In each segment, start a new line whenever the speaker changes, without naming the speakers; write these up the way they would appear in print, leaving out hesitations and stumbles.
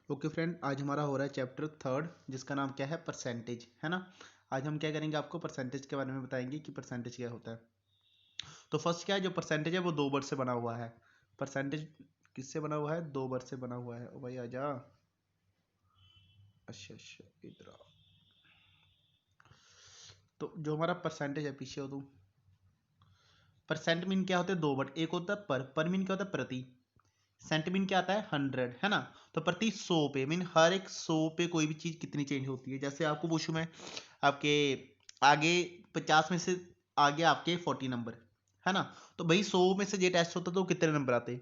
Okay friend, आज हमारा हो रहा है चैप्टर थर्ड जिसका नाम क्या है, परसेंटेज, है ना। आज हम क्या करेंगे, आपको परसेंटेज के बारे में बताएंगे कि परसेंटेज क्या होता है। तो फर्स्ट क्या है, जो परसेंटेज है वो दो वर्ड से बना हुआ है। परसेंटेज किससे बना हुआ है, दो वर्ड से बना हुआ है। ओ भाई आजा, अच्छा अच्छा इधर आओ। तो जो हमारा परसेंटेज है, पीछे हो तुम। परसेंट मीन क्या होता है, दो वर्ड, एक होता है पर मीन क्या होता है, प्रति। सेंट मीन क्या आता है, 100, है ना। तो प्रति 100 पे मीन हर एक 100 पे कोई भी चीज कितनी चेंज होती है। जैसे आपको पूछूं मैं, आपके आगे 50 में से आगे आपके 40 नंबर, है ना। तो भाई 100 में से ये टेस्ट होता तो कितने नंबर आते,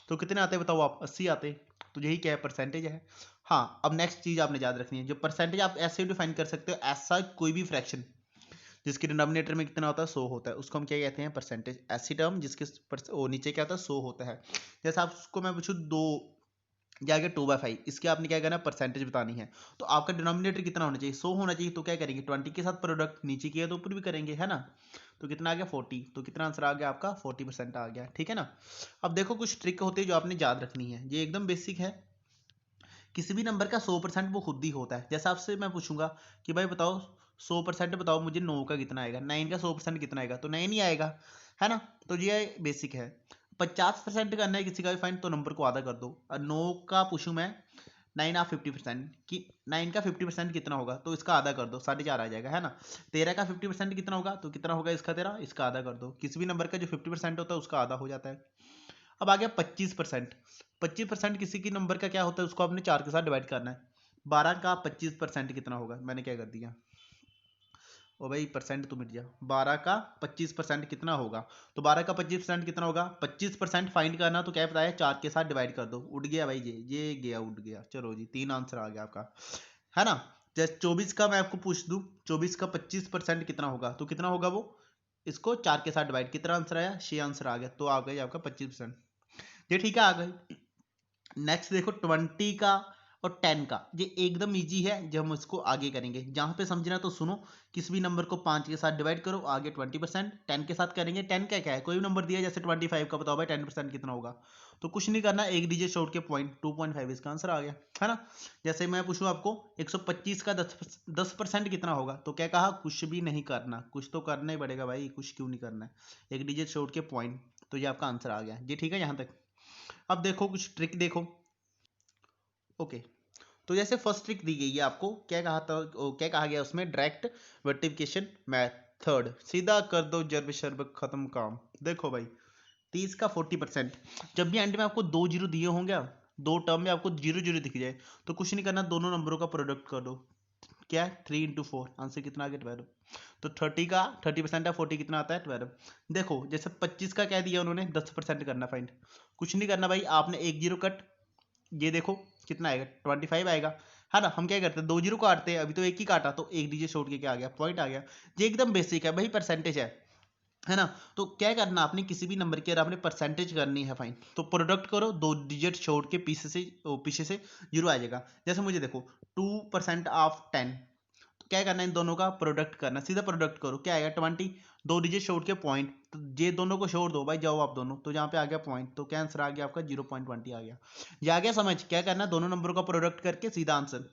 तो कितने आते बताओ आप, 80 आते। तो यही क्या है, परसेंटेज है। हाँ, अब नेक्स्ट चीज आपने याद रखनी है, जो परसेंटेज आप ऐसे डिफाइन कर सकते हो, ऐसा कोई भी फ्रैक्शन जिसके डिनोमिनेटर में कितना होता है, 100 होता है, उसको हम क्या कहते हैं, परसेंटेज। ऐसी टर्म जिसके नीचे क्या होता है, 100 होता है। जैसे आपको मैं पूछूं दो जाएगा 2/5, इसके आपने क्या करना है, परसेंटेज बतानी है। तो आपका डिनोमिनेटर कितना होना चाहिए, 100 होना चाहिए। तो क्या करेंगे, 20 के साथ प्रोडक्ट, नीचे किया तो ऊपर भी करेंगे, है ना। तो कितना आ गया, 40। तो कितना आंसर आ गया आपका, 40% आ गया, ठीक है ना। अब देखो कुछ ट्रिक होती है जो आपने याद रखनी है, ये एकदम बेसिक है। किसी भी नंबर का 100% वो खुद ही होता है। जैसे आपसे मैं पूछूंगा कि भाई बताओ 100% बताओ मुझे 9 का कितना आएगा, 9 का 100% कितना आएगा, तो 9 ही आएगा, है ना। तो ये बेसिक है। 50% करना है किसी का भी फाइन, तो नंबर को आधा कर दो। और 9 का पूछूं मैं, 9 आप 50% कि 9 का 50% कितना होगा, तो इसका आधा कर दो, 4.5 आ जाएगा, है ना। 13 का 50% कितना होगा, तो कितना होगा इसका 13, इसका आधा कर दो। किसी भी नंबर का जो 50% होता है उसका आधा हो जाता है। अब आ गया 25%। 25% किसी की नंबर का क्या होता है, उसको आपने 4 के साथ डिवाइड करना है। 12 का 25% कितना होगा, मैंने क्या कर दिया, ओ भाई परसेंट तो मिट जा। 12 का 25% कितना होगा, तो 12 का 25% कितना होगा, 25% फाइंड करना। तो क्या बताया, 4 के साथ डिवाइड कर दो। उठ गया भाई, ये गया, उठ गया। चलो जी, 3 आंसर आ गया आपका, है ना। जैसे 24 का मैं आपको पूछ दूं, 24 का 25% कितना होगा, तो कितना होगा वो, इसको 4 के साथ डिवाइड, कितना आंसर आया, 6 आंसर आ गया। तो आ गया आपका 25%। ये ठीक है, आ गए। नेक्स्ट देखो 20 का और 10 का, ये एकदम इजी है, जब हम इसको आगे करेंगे। जहां पे समझना तो सुनो, किसी भी नंबर को 5 के साथ डिवाइड करो, आगे 20%। 10 के साथ करेंगे, 10 का क्या है, कोई भी नंबर दिया जैसे 25 का, बताओ भाई 10% कितना होगा। तो कुछ नहीं करना, एक डिजिट छोड़ के पॉइंट, 2.5 इसका आंसर आ गया, है ना। जैसे मैं पूछूं आपको 125 का 10% कितना होगा, तो क्या कहा, कुछ भी नहीं करना, कुछ तो करना ही पड़ेगा भाई, कुछ क्यों नहीं करना है, एक डिजिट छोड़ के पॉइंट। तो ये आपका आंसर आ गया, ये ठीक है यहाँ तक। अब देखो कुछ ट्रिक देखो। ओके, तो जैसे फर्स्ट ट्रिक दी गई है आपको, क्या कहा था, क्या कहा गया उसमें, डायरेक्ट वर्टिफिकेशन मेथड, सीधा कर दो जर्ब शर्ब खत्म काम। देखो भाई 30 का 40%, जब भी एंड में आपको दो जीरो दिए होंगे, दो टर्म में आपको जीरो जीरो दिख जाए, तो कुछ नहीं करना, दोनों नंबरों का प्रोडक्ट कर दो। क्या है, 3 into 4, आंसर कितना आ गया, 12। तो 30 का 30% है, 40 कितना आता है, 12। देखो जैसे 25 का क्या दिया उन्होंने, 10% करना फाइंड। कुछ नहीं करना भाई, आपने एक जीरो कट, ये देखो कितना आएगा, 25 आएगा, है ना। हम क्या करते हैं, दो जीरो काटते हैं, अभी तो एक ही काटा, तो एक डीजे छोड़ के क्या आ गया, पॉइंट आ गया। ये एकदम बेसिक है भाई, परसेंटेज है ना। तो क्या करना आपने, किसी भी नंबर की अगर आपने परसेंटेज करनी है फाइन, तो प्रोडक्ट करो, दो डिजिट छोड़ के पीछे से जीरो आ जाएगा। जैसे मुझे देखो 2% ऑफ 10, तो क्या करना है, इन दोनों का प्रोडक्ट करना, सीधा प्रोडक्ट करो, क्या आएगा, 20। दो डिजिट छोड़ के पॉइंट, तो ये दोनों को छोड़ दो भाई, जाओ आप दोनों, तो यहाँ पे आ गया पॉइंट, तो क्या आंसर आ गया आपका, 0.20 आ गया। ये आ गया समझ, क्या करना है, दोनों नंबरों का प्रोडक्ट करके सीधा आंसर।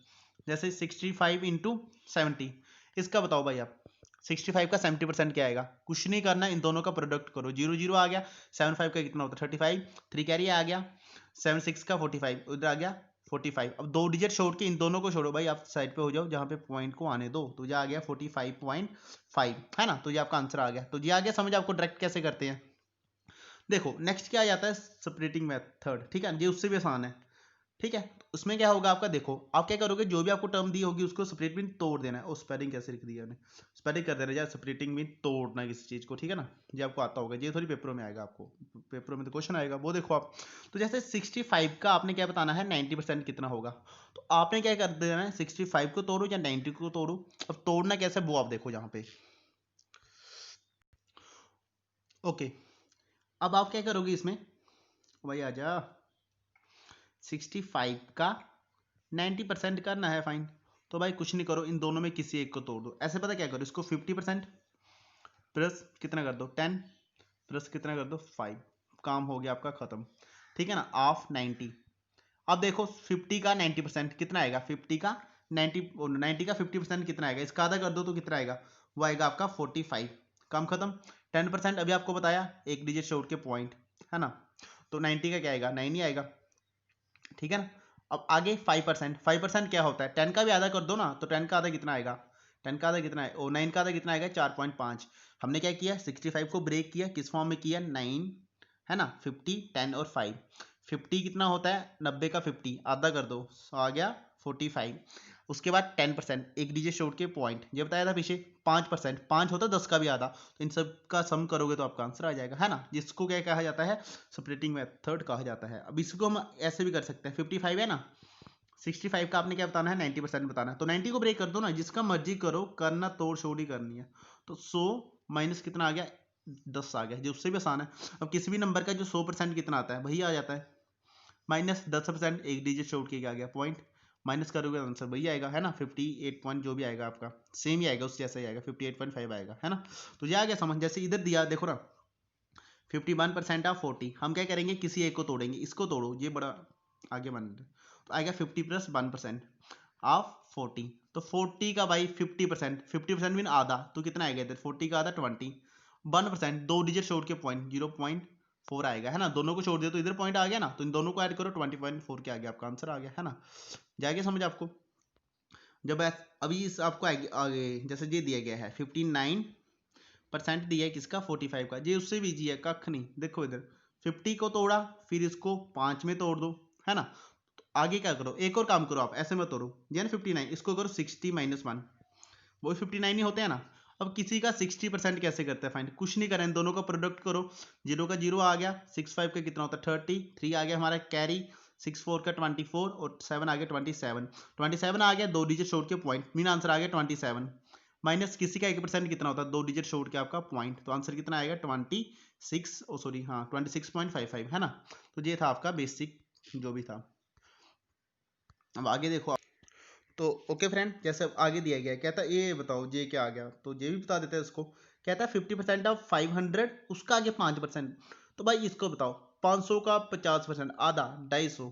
जैसे 65 into 70, इसका बताओ भाई आप, 65 का 70% क्या आएगा, कुछ नहीं करना, इन दोनों का प्रोडक्ट करो, जीरो जीरो आ गया। 75 का कितना होता है, 35, 3 कैरी आ गया। 76 का 45 उधर आ गया, 45। अब दो डिजिट छोड़ के इन दोनों को छोड़ो भाई, आप साइड पे हो जाओ, जहां पे पॉइंट को आने दो, तो ये आ गया 45.5, है ना। तो ये आपका आंसर आ गया, तो ये आ गया समझ, आपको डायरेक्ट कैसे करते हैं। देखो नेक्स्ट क्या आ जाता है, सेपरेटिंग मेथड, ठीक है, ये उससे भी आसान है। ठीक है, तो उसमें क्या होगा आपका, देखो आप क्या करोगे, जो भी आपको टर्म दी होगी उसको सेपरेट में तोड़ देना है। और स्पेलिंग कैसे लिख दिया मैंने, स्पेलिंग कर देना यार, सेपरेटिंग में तोड़ना है किसी चीज को, ठीक है ना। ये आपको आता होगा, ये थोड़ी पेपरों में आएगा, आपको पेपरों में तो क्वेश्चन आएगा, वो देखो आप। तो जैसे 65 का आपने क्या बताना है, 90% कितना होगा। तो आपने क्या कर देना है, 65 को तोड़ो या 90 को तोड़ो। अब तोड़ना कैसे वो आप देखो यहाँ पे। ओके, अब आप क्या करोगे इसमें, भाई आजा, 65 का 90% करना है फाइन। तो भाई कुछ नहीं करो, इन दोनों में किसी एक को तोड़ दो। ऐसे पता क्या करो, इसको 50% प्लस कितना कर दो, 10, प्लस कितना कर दो, 5, काम हो गया आपका खत्म, ठीक है ना। ऑफ 90, अब देखो 50 का 90% कितना आएगा, 50 का 90 का 50% कितना आएगा, इसका आधा कर दो तो कितना आएगा, वो आएगा आपका 45। काम खत्म। 10% अभी आपको बताया, एक डिजिट छोड़ के पॉइंट, है ना, तो 90 का क्या आएगा, 9 ही आएगा, ठीक है ना। अब आगे 5%, 5% क्या होता है, 10 का भी आधा कर दो ना, तो 10 का आधा कितना आएगा, 10 का आधा कितना है, ओ 9 का आधा कितना आएगा, 4.5। हमने क्या किया, 65 को ब्रेक किया, किस फॉर्म में किया, 9, है ना, 50, 10 और 5। 50 कितना होता है, 90 का 50 आधा कर दो, so आ गया 45। उसके बाद 10%, एक डिजिट छोड़ के पॉइंट, ये बताया था पीछे। 5%, 5 होता है 10 का भी आधा, तो इन सब का सम करोगे तो आपका आंसर आ जाएगा, है ना, जिसको क्या कहा जाता है, सेपरेटिंग मेथड कहा जाता है। अब इसको हम ऐसे भी कर सकते हैं, 55 है ना, 65 का आपने क्या बताना है, 90% बताना है, तो 90 को ब्रेक कर दो ना, जिसका मर्जी करो, करना तोड़ छोड़ ही करनी है। तो 100 माइनस कितना आ गया, 10 आ गया, जो उससे भी आसान है। अब किसी भी नंबर का जो 100% कितना आता है वही आ जाता है, माइनस 10%, एक डिजिट छोड़ के आ गया पॉइंट, माइनस करोगे आंसर वही आएगा, है ना, 58 पॉइंट जो भी आएगा आपका सेम ही आएगा, उससे जैसा ही आएगा, 58.5 आएगा, है ना। तो ये आ गया समझ। जैसे इधर दिया देखो ना, 51% ऑफ 40, हम क्या करेंगे, किसी एक को तोड़ेंगे, इसको तोड़ो, ये बड़ा आगे बन रहा है, तो आएगा 50 प्लस 1% ऑफ 40। तो 40 का भाई 50%, 50% मीन आधा, तो कितना आएगा इधर, 40 का आधा 20, 1%, दो डिजिट छोड़ के पॉइंट, 0.4 आएगा, है ना, दोनों को छोड़ दिया तो इधर पॉइंट आ गया ना, तो इन दोनों को ऐड करो, 20.4 के आगे आपका आंसर आ गया, है ना। जाएगा समझ आपको। जब अभी इस आपको आगे, आगे जैसे ये दिया गया है 59% दिया है किसका, 45 का, ये उससे भी इजी है, कख नहीं। देखो इधर 50 को तोड़ा, फिर इसको 5 में तोड़ दो, है ना, तो आगे क्या करो, एक और काम करो, आप ऐसे मत तोड़ो, ये ना 59, इसको करो 60 माइनस 1, वो 59 ही होते हैं ना। अब किसी का 60% कैसे करते हैं फाइंड, कुछ नहीं करें, दोनों का प्रोडक्ट करो, 0 का 0 आ गया, 65 का कितना होता है 30, 3 आ गया हमारा कैरी, 64 का 24 और 7 आ गया 27, 27 आ गया, दो डिजिट छोड़ के पॉइंट, मीन आंसर आ गया 27, माइनस किसी का 1% कितना होता है, दो डिजिट छोड़ के आपका पॉइंट, तो आंसर कितना आएगा 26, ओ सॉरी हाँ 26.55, है ना। तो ये था आपका बेसिक जो भी था। अब आगे देखो, तो ओके फ्रेंड, जैसे अब आगे दिया गया है, कहता है ये बताओ ये क्या आ गया, तो ये भी बता देते हैं इसको। कहता है 50% ऑफ 500, उसका आगे 5%, तो भाई इसको बताओ, 500 का 50% आधा 250,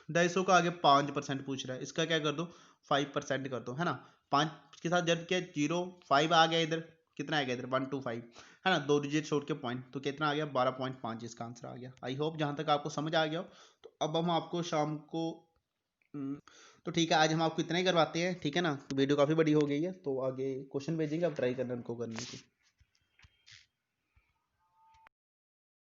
250 का आगे 5% पूछ रहा है, इसका क्या कर दो, 5% कर दो, है ना। 5 के साथ जब क्या 0, 5 आ गया इधर, कितना आ गया इधर 125, है ना, दो डिजिट छोड़ के पॉइंट, तो कितना आ गया 12.5, इसका आंसर आ गया। आई होप जहां तक आपको समझ आ गया हो। तो अब हम आपको शाम को तो ठीक है, आज हम आपको इतना ही करवाते हैं, ठीक है ना, वीडियो काफ़ी बड़ी हो गई है, तो आगे क्वेश्चन भेजेंगे, आप ट्राई करना उनको करने की।